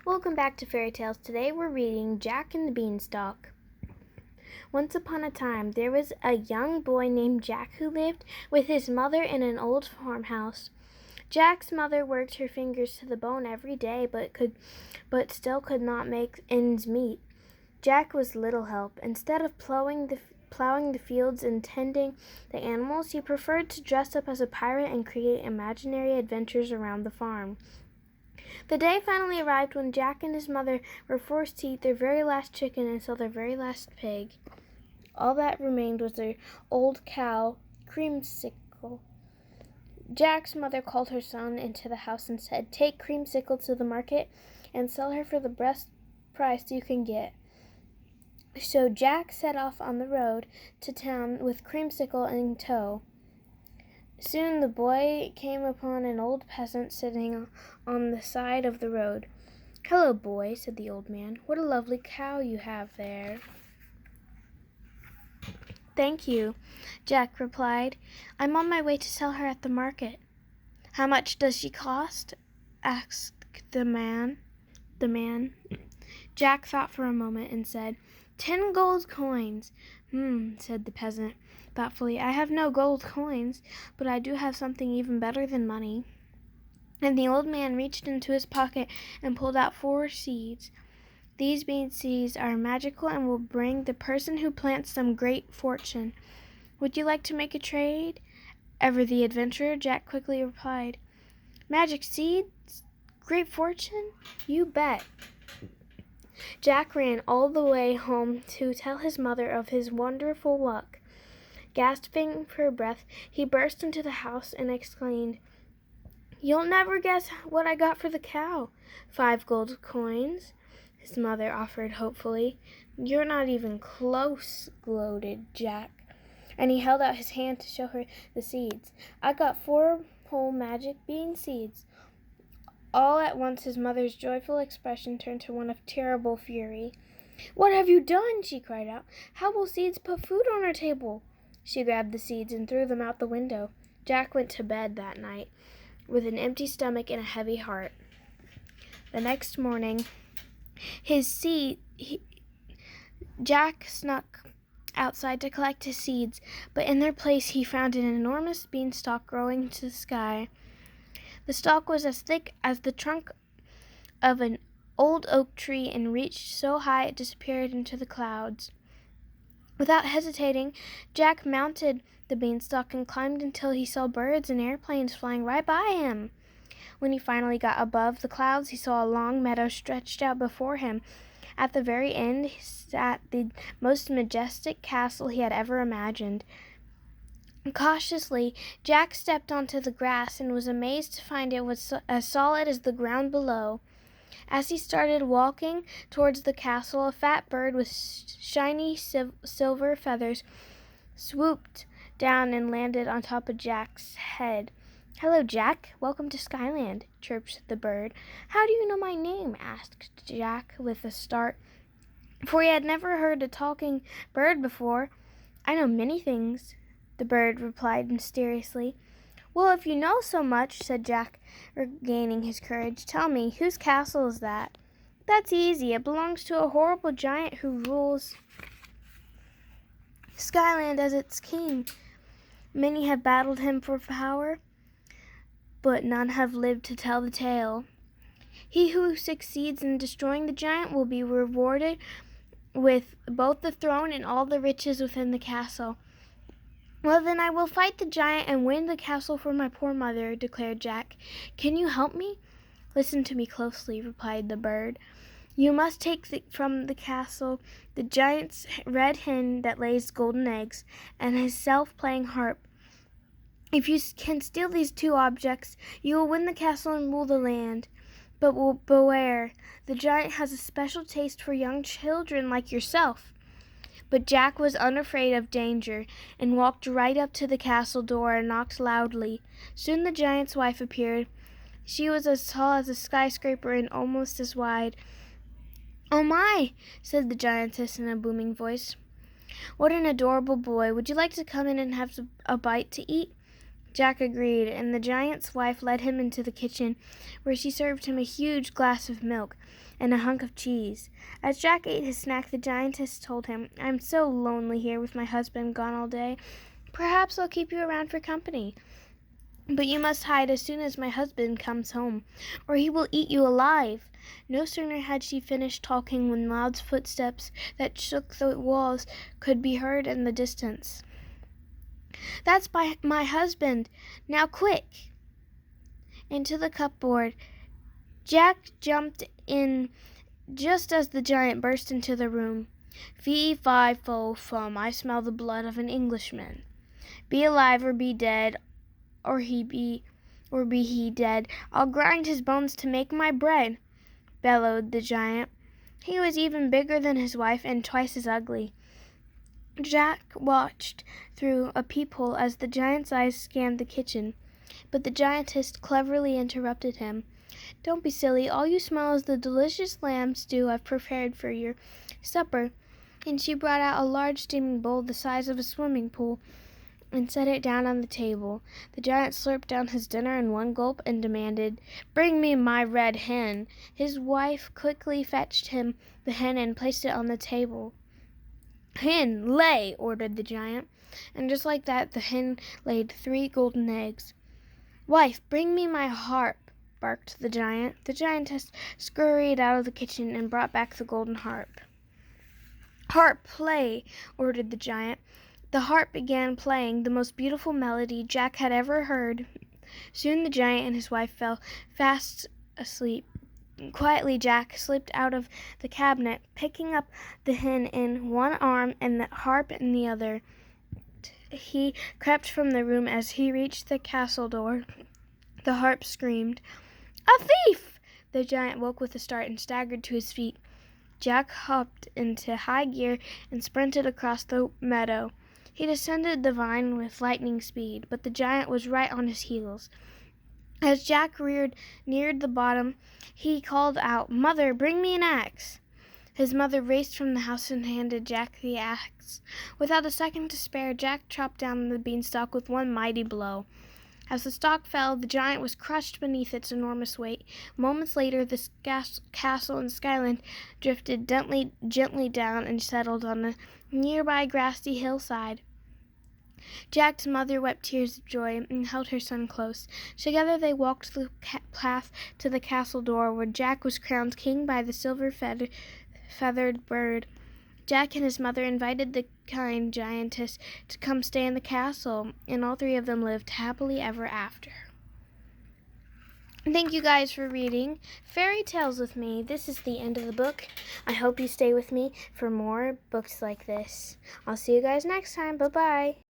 Welcome back to Fairy Tales. Today we're reading Jack and the Beanstalk. Once upon a time, there was a young boy named Jack who lived with his mother in an old farmhouse. Jack's mother worked her fingers to the bone every day, but still could not make ends meet. Jack was little help. Instead of plowing the fields and tending the animals, he preferred to dress up as a pirate and create imaginary adventures around the farm. The day finally arrived when Jack and his mother were forced to eat their very last chicken and sell their very last pig. All that remained was their old cow, Creamsicle. Jack's mother called her son into the house and said, "Take Creamsicle to the market and sell her for the best price you can get." So Jack set off on the road to town with Creamsicle in tow. Soon the boy came upon an old peasant sitting on the side of the road. "Hello, boy," said the old man. "What a lovely cow you have there." "Thank you," Jack replied. "I'm on my way to sell her at the market." "How much does she cost?" asked the man. Jack thought for a moment and said, 10 gold coins. Said the peasant thoughtfully. "I have no gold coins, but I do have something even better than money." And the old man reached into his pocket and pulled out 4 seeds. "These bean seeds are magical and will bring the person who plants them great fortune. Would you like to make a trade?" "Ever the adventurer," Jack quickly replied. "Magic seeds? Great fortune? You bet." Jack ran all the way home to tell his mother of his wonderful luck. Gasping for breath, he burst into the house and exclaimed, "You'll never guess what I got for the cow." 5 gold coins, his mother offered hopefully. "You're not even close," gloated Jack, and he held out his hand to show her the seeds. "I got 4 whole magic bean seeds." All at once his mother's joyful expression turned to one of terrible fury. "What have you done?" she cried out. "How will seeds put food on our table?" She grabbed the seeds and threw them out the window. Jack went to bed that night with an empty stomach and a heavy heart. The next morning, Jack snuck outside to collect his seeds, but in their place he found an enormous beanstalk growing to the sky. The stalk was as thick as the trunk of an old oak tree and reached so high it disappeared into the clouds. Without hesitating, Jack mounted the beanstalk and climbed until he saw birds and airplanes flying right by him. When he finally got above the clouds, he saw a long meadow stretched out before him. At the very end sat the most majestic castle he had ever imagined. Cautiously, Jack stepped onto the grass and was amazed to find it was as solid as the ground below. As he started walking towards the castle, a fat bird with shiny silver feathers swooped down and landed on top of Jack's head. "Hello, Jack. Welcome to Skyland," chirped the bird. "How do you know my name?" asked Jack with a start, for he had never heard a talking bird before. "I know many things," the bird replied mysteriously. "Well, if you know so much," said Jack, regaining his courage, "tell me, whose castle is that?" "That's easy. It belongs to a horrible giant who rules Skyland as its king. Many have battled him for power, but none have lived to tell the tale. He who succeeds in destroying the giant will be rewarded with both the throne and all the riches within the castle." "Well, then I will fight the giant and win the castle for my poor mother," declared Jack. "Can you help me?" "Listen to me closely," replied the bird. "You must take from the castle the giant's red hen that lays golden eggs, and his self-playing harp. If you can steal these 2 objects, you will win the castle and rule the land. But beware, the giant has a special taste for young children like yourself." But Jack was unafraid of danger and walked right up to the castle door and knocked loudly. Soon the giant's wife appeared. She was as tall as a skyscraper and almost as wide. "Oh my," said the giantess in a booming voice. "What an adorable boy. Would you like to come in and have a bite to eat?" Jack agreed, and the giant's wife led him into the kitchen, where she served him a huge glass of milk and a hunk of cheese. As Jack ate his snack, the giantess told him, "I'm so lonely here with my husband gone all day. Perhaps I'll keep you around for company. But you must hide as soon as my husband comes home, or he will eat you alive." No sooner had she finished talking when loud footsteps that shook the walls could be heard in the distance. "That's my husband. Now quick!" Into the cupboard Jack jumped in just as the giant burst into the room. "Fee, fi, fo, fum, I smell the blood of an Englishman. Be alive or be dead, or be he dead, I'll grind his bones to make my bread," bellowed the giant. He was even bigger than his wife and twice as ugly. Jack watched through a peephole as the giant's eyes scanned the kitchen, but the giantess cleverly interrupted him. "Don't be silly. All you smell is the delicious lamb stew I've prepared for your supper." And she brought out a large steaming bowl the size of a swimming pool and set it down on the table. The giant slurped down his dinner in one gulp and demanded, "Bring me my red hen." His wife quickly fetched him the hen and placed it on the table. "Hen, lay," ordered the giant, and just like that the hen laid 3 golden eggs. "Wife, bring me my harp," barked the giant. The giantess scurried out of the kitchen and brought back the golden harp. "Harp, play," ordered the giant. The harp began playing the most beautiful melody Jack had ever heard. Soon the giant and his wife fell fast asleep. Quietly Jack slipped out of the cabinet, picking up the hen in one arm and the harp in the other. He crept from the room. As he reached the castle door, the harp screamed, "A thief!" The giant woke with a start and staggered to his feet. Jack hopped into high gear and sprinted across the meadow. He descended the vine with lightning speed, but the giant was right on his heels. As Jack neared the bottom, he called out, "Mother, bring me an axe." His mother raced from the house and handed Jack the axe. Without a second to spare, Jack chopped down the beanstalk with one mighty blow. As the stalk fell, the giant was crushed beneath its enormous weight. Moments later, the castle and skyline drifted gently down and settled on a nearby grassy hillside. Jack's mother wept tears of joy and held her son close. Together they walked the path to the castle door, where Jack was crowned king by the silver-feathered bird. Jack and his mother invited the kind giantess to come stay in the castle, and all 3 of them lived happily ever after. Thank you guys for reading Fairy Tales with me. This is the end of the book. I hope you stay with me for more books like this. I'll see you guys next time. Bye-bye.